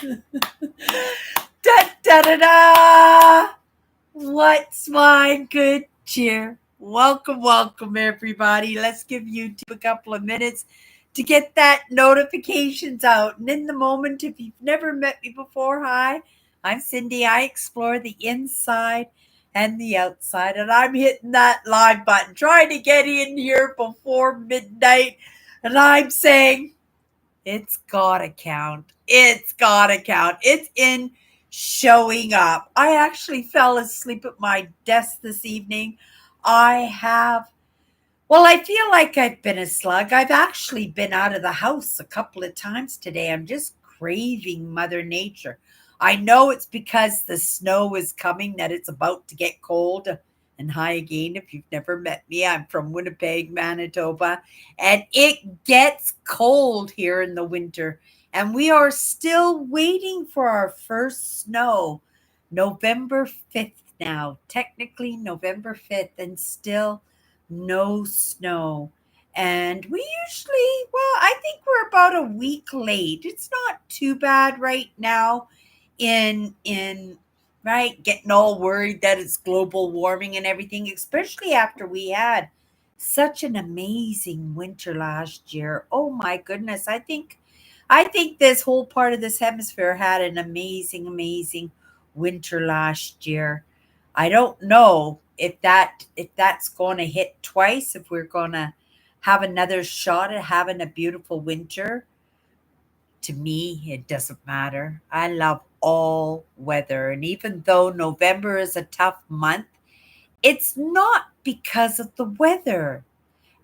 Da da da da! What's my good cheer? Welcome, welcome, everybody. Let's give YouTube a couple of minutes to get that notifications out. And in the moment, if you've never met me before, hi, I'm Cindy. I explore the inside and the outside, and I'm hitting that live button, trying to get in here before midnight. And I'm saying, it's gotta count. It's gotta count. It's in showing up. I actually fell asleep at my desk this evening. I have, well, I feel like I've been a slug. I've actually been out of the house a couple of times today. I'm just craving Mother Nature. I know it's because the snow is coming, that it's about to get cold. And hi again, if you've never met me, I'm from Winnipeg, Manitoba, and it gets cold here in the winter. And we are still waiting for our first snow, November 5th now, technically November 5th, and still no snow. And we usually, well, I think we're about a week late. It's not too bad right now in right, getting all worried that it's global warming and everything, especially after we had such an amazing winter last year. Oh my goodness. I think this whole part of this hemisphere had an amazing, amazing winter last year. I don't know if that's going to hit twice, if we're going to have another shot at having a beautiful winter. To me, it doesn't matter. I love all weather. And even though November is a tough month, it's not because of the weather.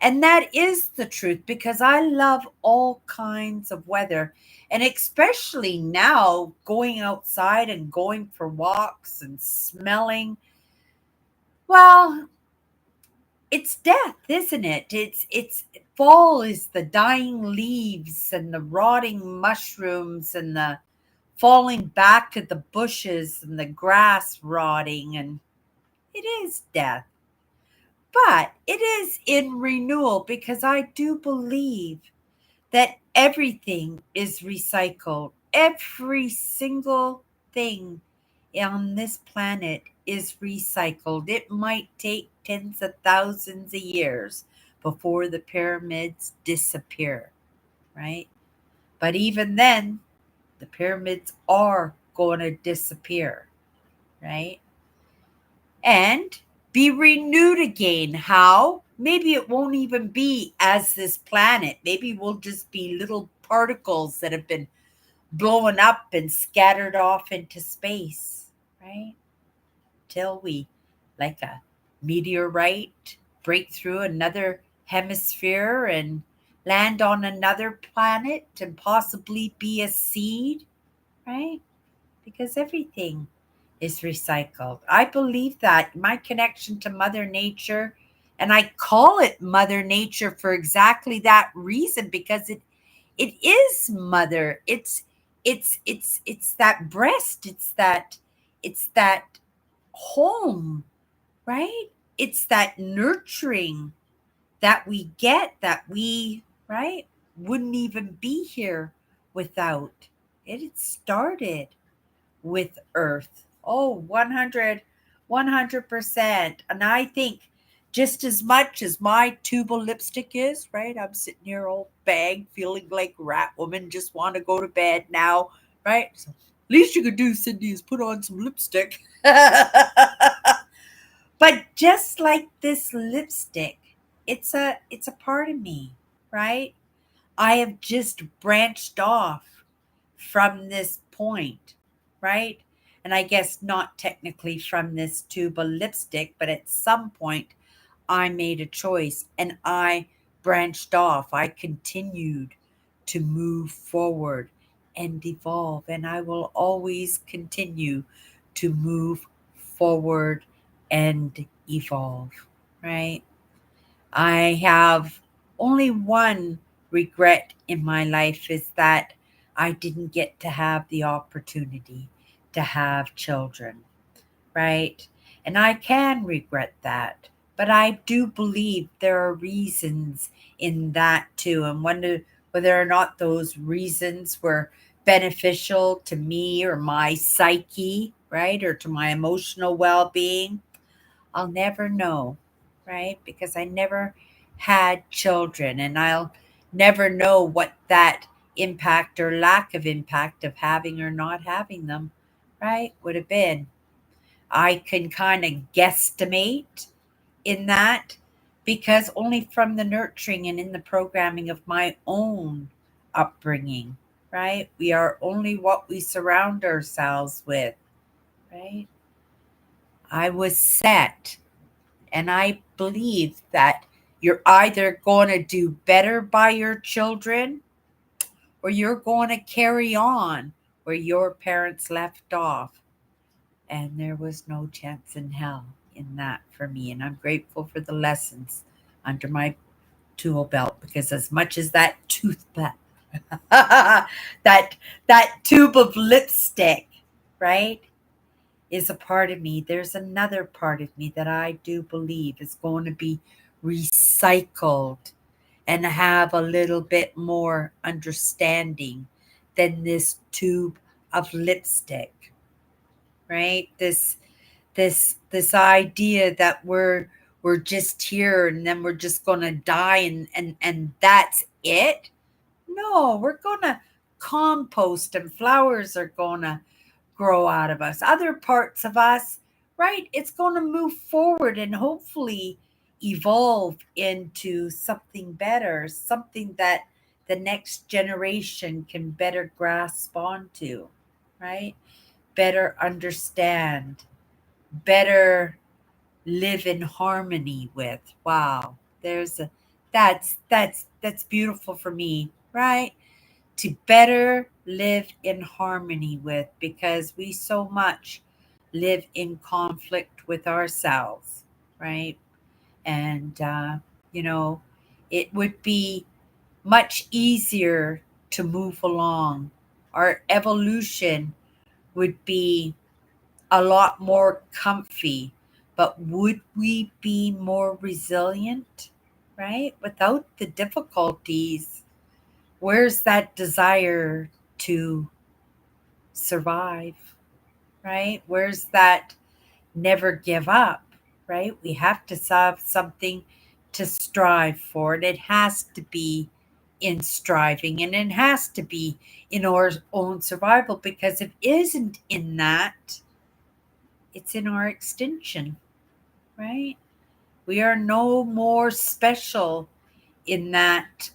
And that is the truth because I love all kinds of weather. And especially now, going outside and going for walks and smelling, well, it's death, isn't it? It's fall is the dying leaves and the rotting mushrooms and the falling back of the bushes and the grass rotting, and it is death. But it is in renewal because I do believe that everything is recycled. Every single thing on this planet is recycled. It might take tens of thousands of years before the pyramids disappear, right? But even then, the pyramids are going to disappear, right? And be renewed again. How? Maybe it won't even be as this planet. Maybe we'll just be little particles that have been blowing up and scattered off into space, right? Till we, like a meteorite, break through another hemisphere and land on another planet and possibly be a seed, right? Because everything is recycled. I believe that my connection to Mother Nature, and I call it Mother Nature for exactly that reason because it is mother. It's that breast. It's that home, right? It's that nurturing that we get that we, right, wouldn't even be here without. It started with Earth. Oh, 100%. And I think just as much as my tubal lipstick is, right? I'm sitting here all bagged, feeling like rat woman, just want to go to bed now, right? So least you could do, Cindy, is put on some lipstick. But just like this lipstick, it's a part of me, right? I have just branched off from this point, right? And I guess not technically from this tubal lipstick, but at some point I made a choice and I branched off. I continued to move forward and evolve, and I will always continue to move forward and evolve, right? I have only one regret in my life is that I didn't get to have the opportunity to have children, right? And I can regret that. But I do believe there are reasons in that too, and wonder whether or not those reasons were beneficial to me or my psyche, right? Or to my emotional well being, I'll never know, right? Because I never had children and I'll never know what that impact or lack of impact of having or not having them, right, would have been. I can kind of guesstimate in that because only from the nurturing and in the programming of my own upbringing, right? We are only what we surround ourselves with, right? I was set, and I believe that you're either going to do better by your children or you're going to carry on where your parents left off. And there was no chance in hell in that for me. And I'm grateful for the lessons under my tool belt because as much as that that tube of lipstick, right, is a part of me, there's another part of me that I do believe is going to be recycled and have a little bit more understanding than this tube of lipstick, right? This idea that we're just here and then we're just going to die and that's it. No, we're going to compost and flowers are going to grow out of us. Other parts of us, right? It's going to move forward and hopefully evolve into something better, something that the next generation can better grasp onto, right? Better understand, better live in harmony with. Wow. There's a that's beautiful for me, right? To better live in harmony with because we so much live in conflict with ourselves, right? And you know, it would be much easier to move along. Our evolution would be a lot more comfy, but would we be more resilient, right? Without the difficulties, where's that desire to survive, right? Where's that never give up, right? We have to have something to strive for, and it has to be in striving and it has to be in our own survival because if it isn't in that, it's in our extinction, right? We are no more special in that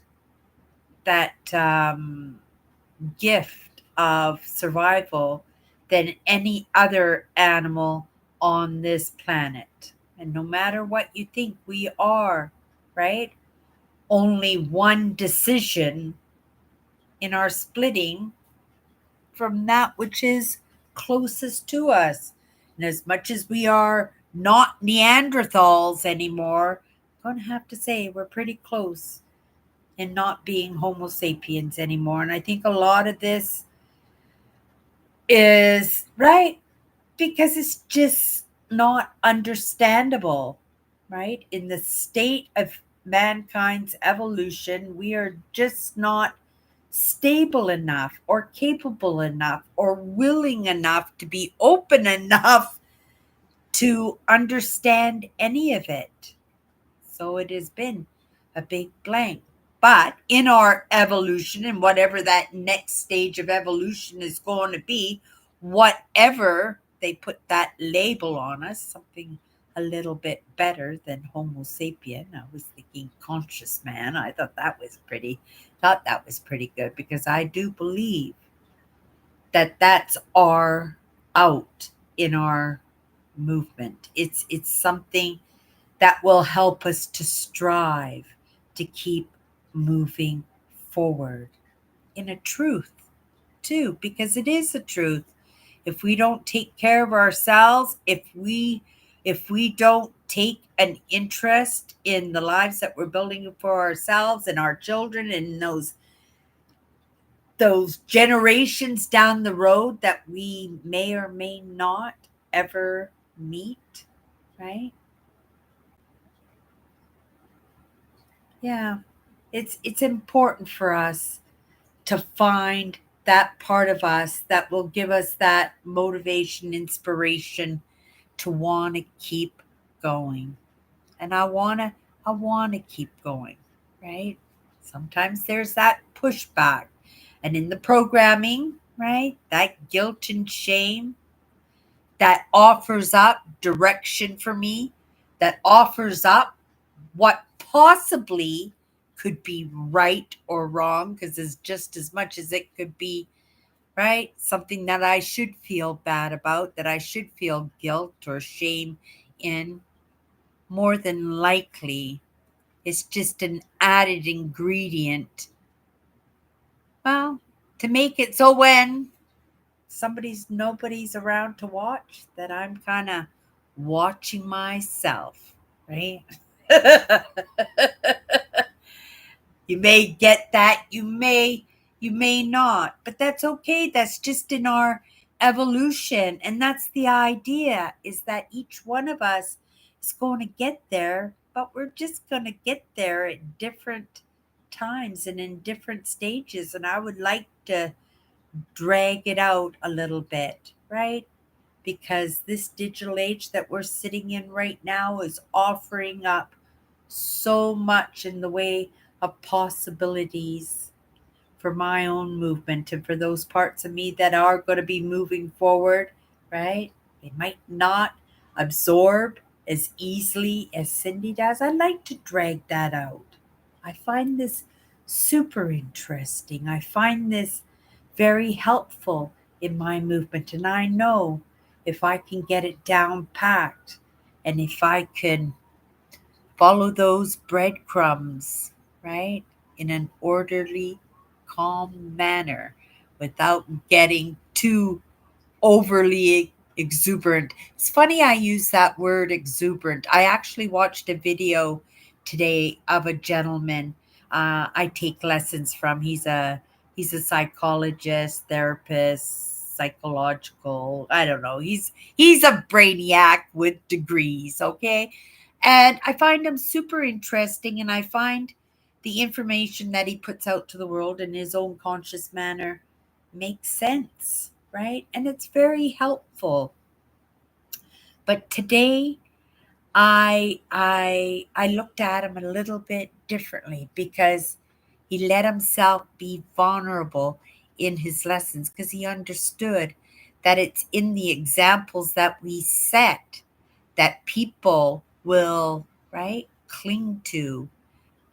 gift of survival than any other animal on this planet. And no matter what you think, we are, right? Only one decision in our splitting from that which is closest to us. And as much as we are not Neanderthals anymore, I'm going to have to say we're pretty close in not being Homo sapiens anymore. And I think a lot of this is right because it's just not understandable, right? In the state of mankind's evolution, we are just not stable enough or capable enough or willing enough to be open enough to understand any of it. So it has been a big blank. But in our evolution and whatever that next stage of evolution is going to be, whatever they put that label on us, something a little bit better than Homo sapien. I was thinking conscious man. I thought that was pretty good because I do believe that that's our out in our movement. It's something that will help us to strive to keep moving forward in a truth too because it is a truth. If we don't take care of ourselves, if we don't take an interest in the lives that we're building for ourselves and our children and those generations down the road that we may or may not ever meet, right? Yeah. It's important for us to find that part of us that will give us that motivation, inspiration to want to keep going. And I want to keep going, right? Sometimes there's that pushback. And in the programming, right? That guilt and shame that offers up direction for me, that offers up what possibly could be right or wrong, because it's just as much as it could be, right? Something that I should feel bad about, that I should feel guilt or shame in, more than likely it's just an added ingredient, well, to make it so when nobody's around to watch, that I'm kind of watching myself, right? You may get that, you may not, but that's okay. That's just in our evolution, and that's the idea, is that each one of us is going to get there, but we're just going to get there at different times and in different stages. And I would like to drag it out a little bit, right? Because this digital age that we're sitting in right now is offering up so much in the way of possibilities for my own movement and for those parts of me that are going to be moving forward, right? They might not absorb as easily as Cindy does. I like to drag that out. I find this super interesting. I find this very helpful in my movement. And I know if I can get it down packed and if I can follow those breadcrumbs, right, in an orderly, calm manner without getting too overly exuberant. It's funny I use that word exuberant. I actually watched a video today of a gentleman I take lessons from. He's a psychologist, therapist, psychological. I don't know. He's a brainiac with degrees, okay? And I find him super interesting, and I find the information that he puts out to the world in his own conscious manner makes sense, right? And it's very helpful. But today I looked at him a little bit differently because he let himself be vulnerable in his lessons, because he understood that it's in the examples that we set that people will, right, cling to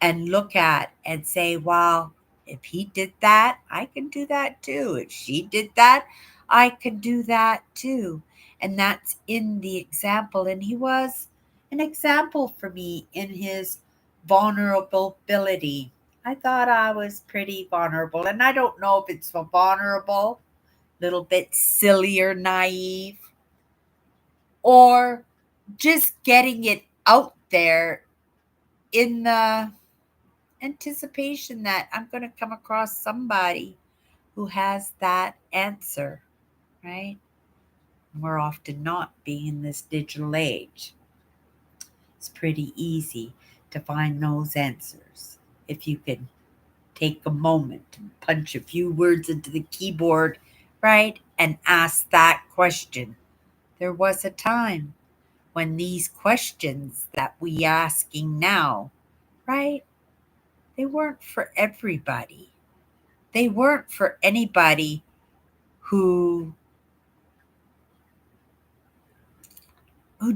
and look at and say, wow, if he did that, I can do that too. If she did that, I can do that too. And that's in the example. And he was an example for me in his vulnerability. I thought I was pretty vulnerable. And I don't know if it's so vulnerable, little bit silly or naive, or just getting it out there in the anticipation that I'm going to come across somebody who has that answer, right? More often not, being in this digital age, it's pretty easy to find those answers if you can take a moment and punch a few words into the keyboard, right? And ask that question. There was a time when these questions that we asking now, right? They weren't for everybody. They weren't for anybody who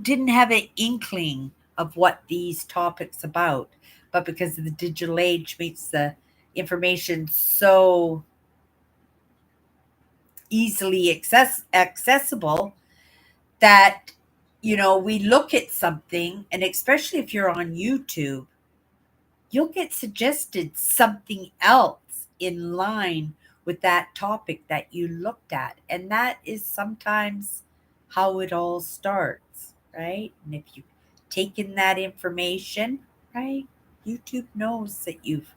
didn't have an inkling of what these topics about, but because of the digital age makes the information so easily accessible that we look at something, and especially if you're on YouTube, you'll get suggested something else in line with that topic that you looked at. And that is sometimes how it all starts, right? And if you've taken that information, right, YouTube knows that you've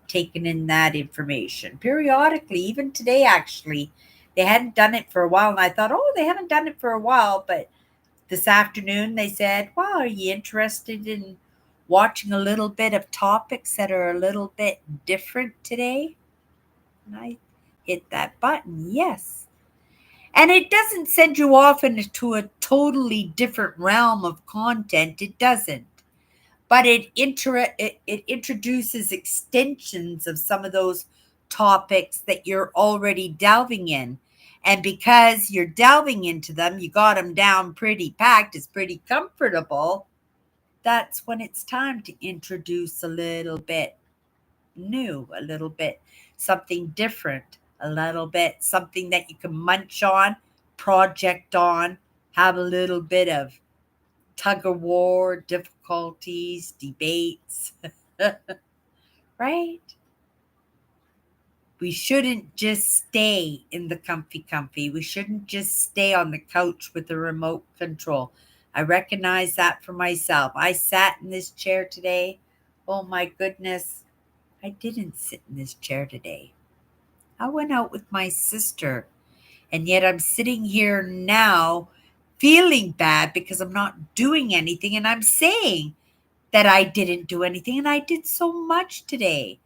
taken in that information periodically, even today, actually. They hadn't done it for a while, and I thought, oh, they haven't done it for a while, but this afternoon they said, well, are you interested in watching a little bit of topics that are a little bit different today? And I hit that button. Yes. And it doesn't send you off into a totally different realm of content. It doesn't. But it introduces extensions of some of those topics that you're already delving in. And because you're delving into them, you got them down pretty packed, it's pretty comfortable. That's when it's time to introduce a little bit new, a little bit something different, a little bit something that you can munch on, project on, have a little bit of tug of war, difficulties, debates, right? We shouldn't just stay in the comfy. We shouldn't just stay on the couch with the remote control. I recognize that for myself. I sat in this chair today. Oh my goodness. I didn't sit in this chair today. I went out with my sister, and yet I'm sitting here now feeling bad because I'm not doing anything, and I'm saying that I didn't do anything, and I did so much today.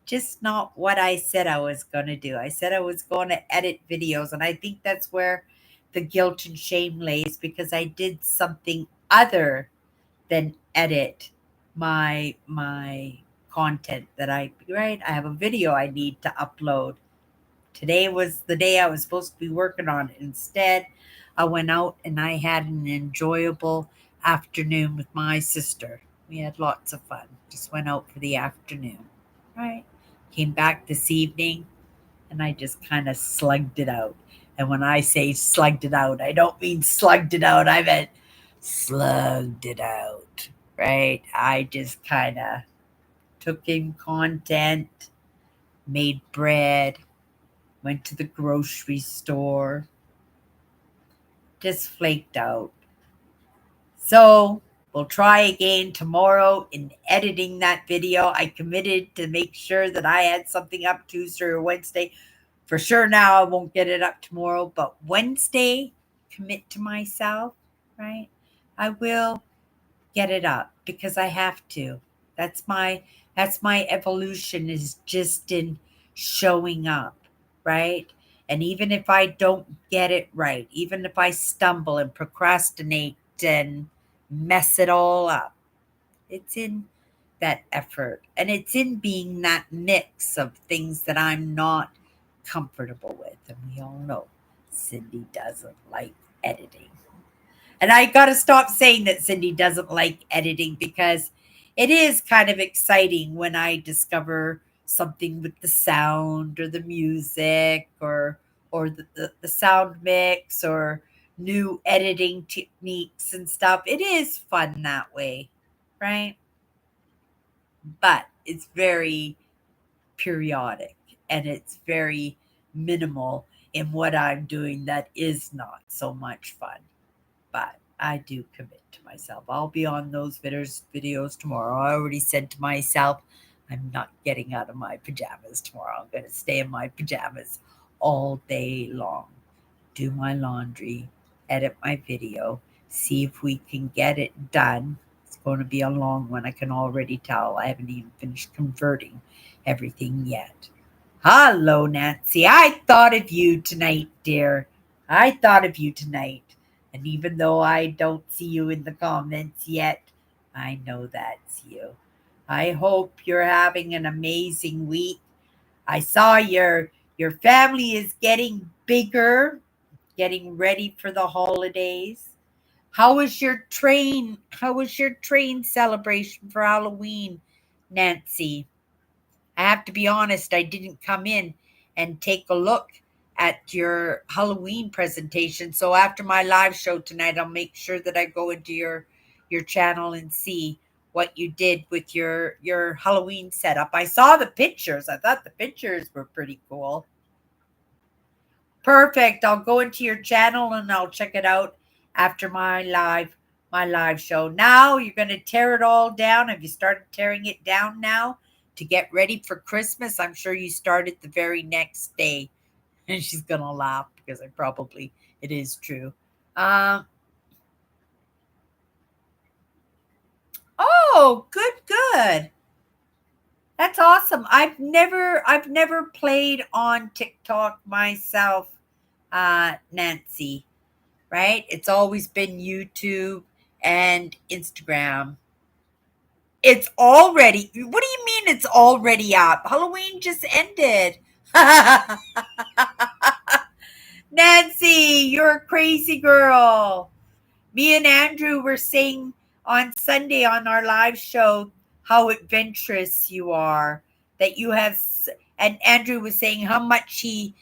Just not what I said I was going to do. I said I was going to edit videos, and I think that's where the guilt and shame lays, because I did something other than edit my content that I have a video I need to upload. Today was the day I was supposed to be working on it. Instead, I went out and I had an enjoyable afternoon with my sister. We had lots of fun. Just went out for the afternoon. Right? Came back this evening and I just kind of slugged it out. And when I say slugged it out, I don't mean slugged it out. I meant slugged it out. Right? I just kind of took in content, made bread, went to the grocery store, just flaked out. So we'll try again tomorrow in editing that video. I committed to make sure that I had something up Tuesday or Wednesday. For sure now I won't get it up tomorrow, but Wednesday, commit to myself, right? I will get it up because I have to. That's my evolution, is just in showing up, right? And even if I don't get it right, even if I stumble and procrastinate and mess it all up, it's in that effort, and it's in being that mix of things that I'm not comfortable with. And we all know Cindy doesn't like editing. And I got to stop saying that Cindy doesn't like editing, because it is kind of exciting when I discover something with the sound or the music, or the sound mix, or new editing techniques and stuff. It is fun that way, right? But it's very periodic, and it's very minimal in what I'm doing that is not so much fun. But I do commit to myself. I'll be on those videos tomorrow. I already said to myself, I'm not getting out of my pajamas tomorrow. I'm going to stay in my pajamas all day long, do my laundry, edit my video, see if we can get it done. It's going to be a long one. I can already tell. I haven't even finished converting everything yet. Hello, Nancy. I thought of you tonight, dear. I thought of you tonight. And even though I don't see you in the comments yet, I know that's you. I hope you're having an amazing week. I saw your family is getting bigger, getting ready for the holidays. How was your train? How was your train celebration for Halloween, Nancy? I have to be honest, I didn't come in and take a look at your Halloween presentation. So after my live show tonight, I'll make sure that I go into your channel and see what you did with your Halloween setup. I saw the pictures. I thought the pictures were pretty cool. Perfect. I'll go into your channel and I'll check it out after my live show. Now you're going to tear it all down. Have you started tearing it down now to get ready for Christmas? I'm sure you started the very next day. And she's going to laugh because it is true. Oh, good, good. That's awesome. I've never played on TikTok myself, Nancy, right? It's always been YouTube and Instagram. It's already, what do you mean it's already up? Halloween just ended. Nancy, you're a crazy girl. Me and Andrew were saying on Sunday on our live show how adventurous you are. That you have, and Andrew was saying how much he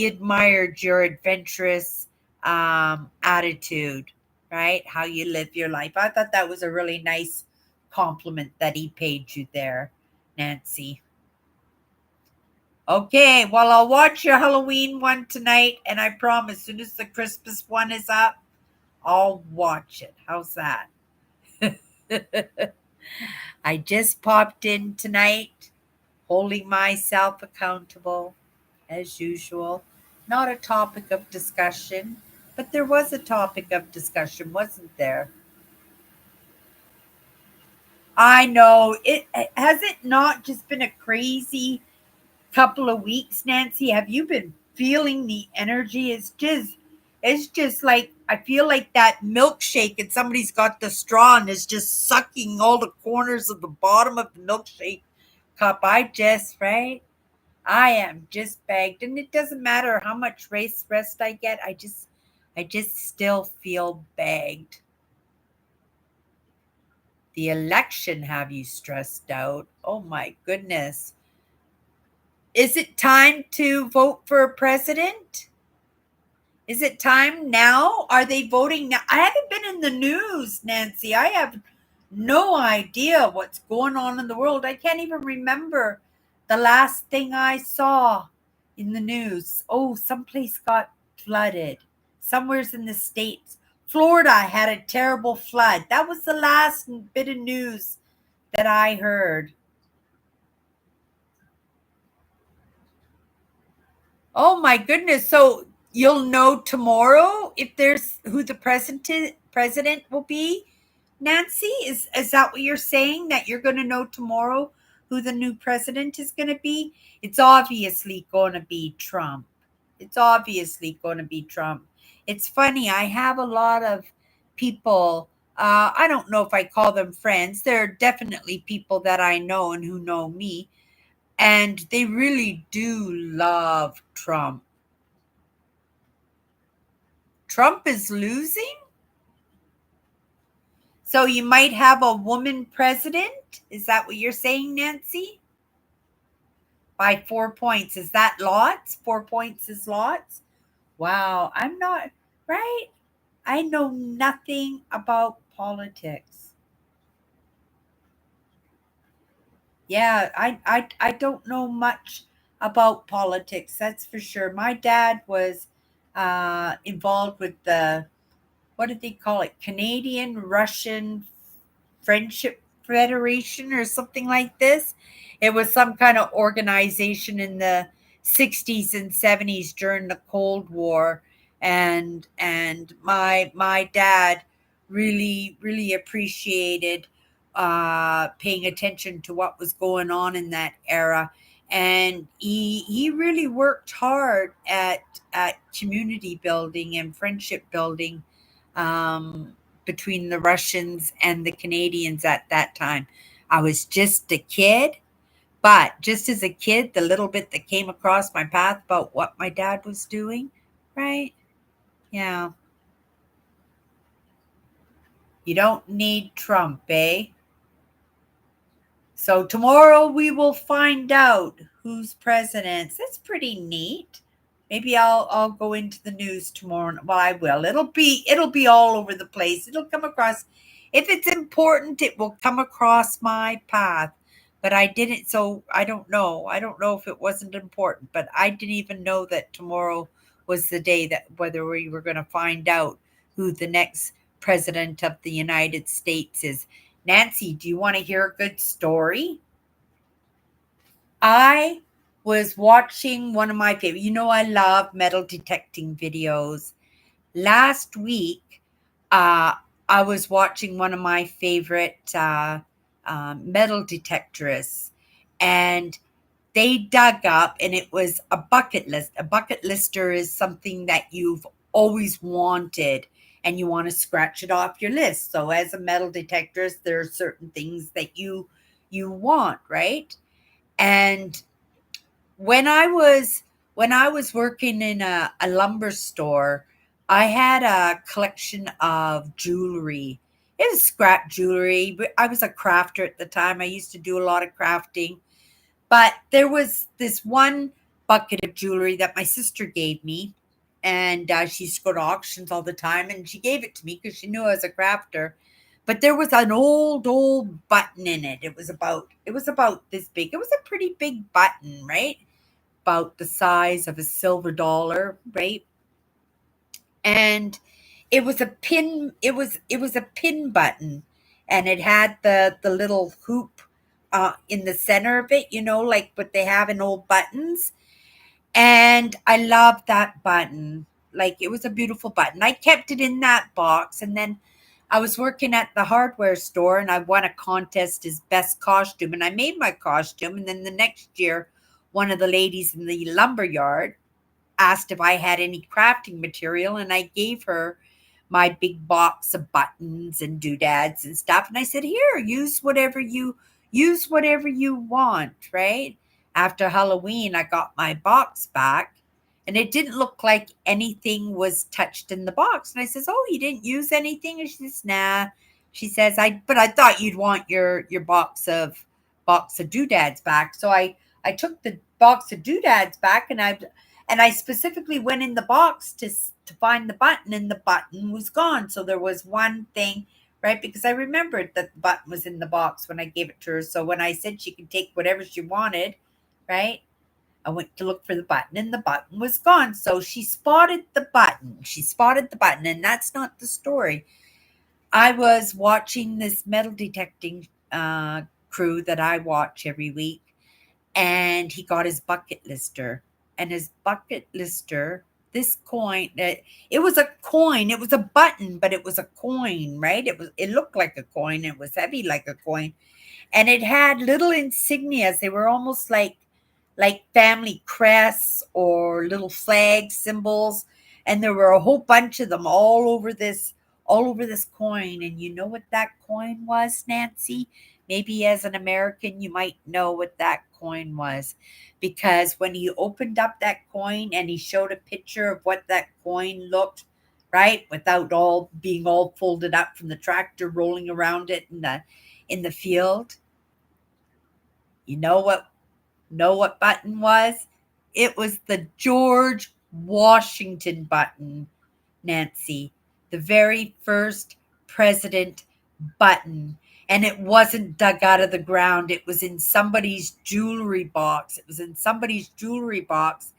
admired your adventurous attitude, right? How you live your life. I thought that was a really nice compliment that he paid you there, Nancy. Okay, well, I'll watch your Halloween one tonight, and I promise, as soon as the Christmas one is up, I'll watch it. How's that? I just popped in tonight, holding myself accountable, as usual. Not a topic of discussion, but there was a topic of discussion, wasn't there? I know. It has it not just been a crazy couple of weeks, Nancy? Have you been feeling the energy? It's just like I feel like that milkshake and somebody's got the straw and is just sucking all the corners of the bottom of the milkshake cup. Right? I am just bagged. And it doesn't matter how much race rest I get, I just still feel bagged. The election have you stressed out? Oh my goodness. Is it time to vote for a president? Is it time now? Are they voting now? I haven't been in the news, Nancy. I have no idea what's going on in the world. I can't even remember the last thing I saw in the news. Oh, someplace got flooded. Somewhere's in the States. Florida had a terrible flood. That was the last bit of news that I heard. Oh my goodness. So you'll know tomorrow if there's who the president will be? Nancy, is that what you're saying, that you're going to know tomorrow who the new president is going to be? It's obviously going to be Trump. It's obviously going to be Trump. It's funny. I have a lot of people, I don't know if I call them friends. They're definitely people that I know and who know me, and they really do love Trump. Trump is losing? So you might have a woman president? Is that what you're saying, Nancy? By 4 points. Is that lots? 4 points is lots? Wow, I'm not right. I know nothing about politics. Yeah, I don't know much about politics, that's for sure. My dad was involved with the, what did they call it? Canadian Russian Friendship Federation or something like this. It was some kind of organization in the 60s and 70s during the Cold War, and my dad really appreciated paying attention to what was going on in that era, and he really worked hard at community building and friendship building, between the Russians and the Canadians at that time. I was just a kid, but just as a kid, the little bit that came across my path about what my dad was doing, right? Yeah. You don't need Trump, eh? So tomorrow we will find out who's president. That's pretty neat. Maybe I'll go into the news tomorrow. Well, I will. It'll be all over the place. It'll come across. If it's important, it will come across my path. But I didn't, so I don't know. I don't know if it wasn't important, but I didn't even know that tomorrow was the day that whether we were going to find out who the next president of the United States is. Nancy, do you want to hear a good story? I was watching one of my favorite, I love metal detecting videos. Last week, uh, I was watching one of my favorite metal detectorists, and they dug up, and it was a bucket list. A bucket lister is something that you've always wanted and you want to scratch it off your list. So as a metal detectorist, there are certain things that you want, right? And when I was when I was working in a lumber store, I had a collection of jewelry. It was scrap jewelry, but I was a crafter at the time. I used to do a lot of crafting. But there was this one bucket of jewelry that my sister gave me, and she used to go to auctions all the time, and she gave it to me because she knew I was a crafter. But there was an old button in it. It was about this big. It was a pretty big button, right? About the size of a silver dollar, right? And it was a pin button, and it had the little hoop in the center of it, like what they have in old buttons. And I loved that button. Like, it was a beautiful button. I kept it in that box, and then I was working at the hardware store, and I won a contest as best costume, and I made my costume. And then the next year, one of the ladies in the lumber yard asked if I had any crafting material, and I gave her my big box of buttons and doodads and stuff. And I said, "Here, use whatever you want," right? After Halloween, I got my box back, and it didn't look like anything was touched in the box. And I says, "Oh, you didn't use anything?" And she says, "Nah." She says, but I thought you'd want your box of doodads back." So I took the box of doodads back, and I specifically went in the box to find the button, and the button was gone. So there was one thing, right? Because I remembered that the button was in the box when I gave it to her. So when I said she could take whatever she wanted, right? I went to look for the button, and the button was gone. So she spotted the button. She spotted the button, and that's not the story. I was watching this metal detecting crew that I watch every week, and he got his bucket lister. And his bucket lister, this coin, it was a coin. It was a button, but it was a coin, right? It looked like a coin. It was heavy like a coin, and it had little insignias. They were almost like family crests or little flag symbols, and there were a whole bunch of them all over this coin. And you know what that coin was, Nancy? Maybe as an American you might know what that coin was, because when he opened up that coin and he showed a picture of what that coin looked, right, without all being all folded up from the tractor rolling around it in the field, you know what button was? It was the George Washington button, Nancy. The very first president button. And it wasn't dug out of the ground. It was in somebody's jewelry box. It was in somebody's jewelry box.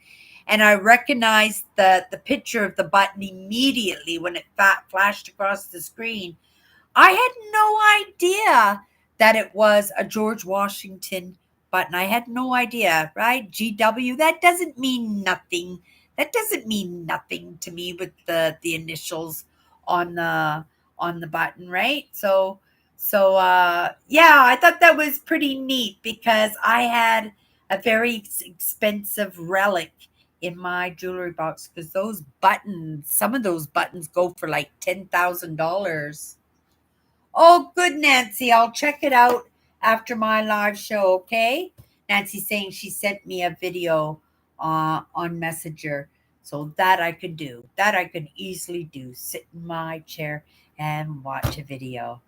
And I recognized the picture of the button immediately when it flashed across the screen. I had no idea that it was a George Washington button. I had no idea, right? GW, that doesn't mean nothing. That doesn't mean nothing to me with the initials on the button, right? So yeah, I thought that was pretty neat because I had a very expensive relic in my jewelry box, because some of those buttons go for like $10,000. Oh, good, Nancy. I'll check it out after my live show, okay? Nancy's saying she sent me a video on Messenger. So that I could do. That I could easily do. Sit in my chair and watch a video.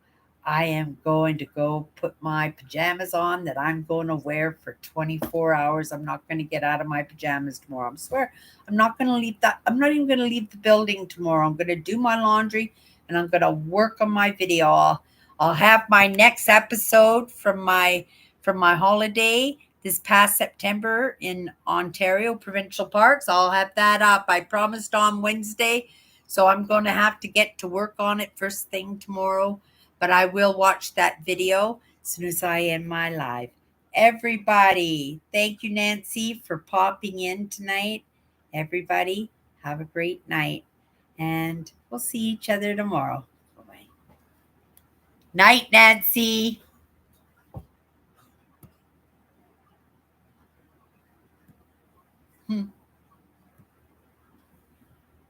I am going to go put my pajamas on that I'm going to wear for 24 hours. I'm not going to get out of my pajamas tomorrow. I swear, I'm not going to leave that. I'm not even going to leave the building tomorrow. I'm going to do my laundry, and I'm going to work on my video. I'll have my next episode from my holiday this past September in Ontario provincial parks. I'll have that up. I promised on Wednesday, so I'm going to have to get to work on it first thing tomorrow. But I will watch that video as soon as I end my live. Everybody, thank you, Nancy, for popping in tonight. Everybody, have a great night, and we'll see each other tomorrow. Bye-bye. Night, Nancy.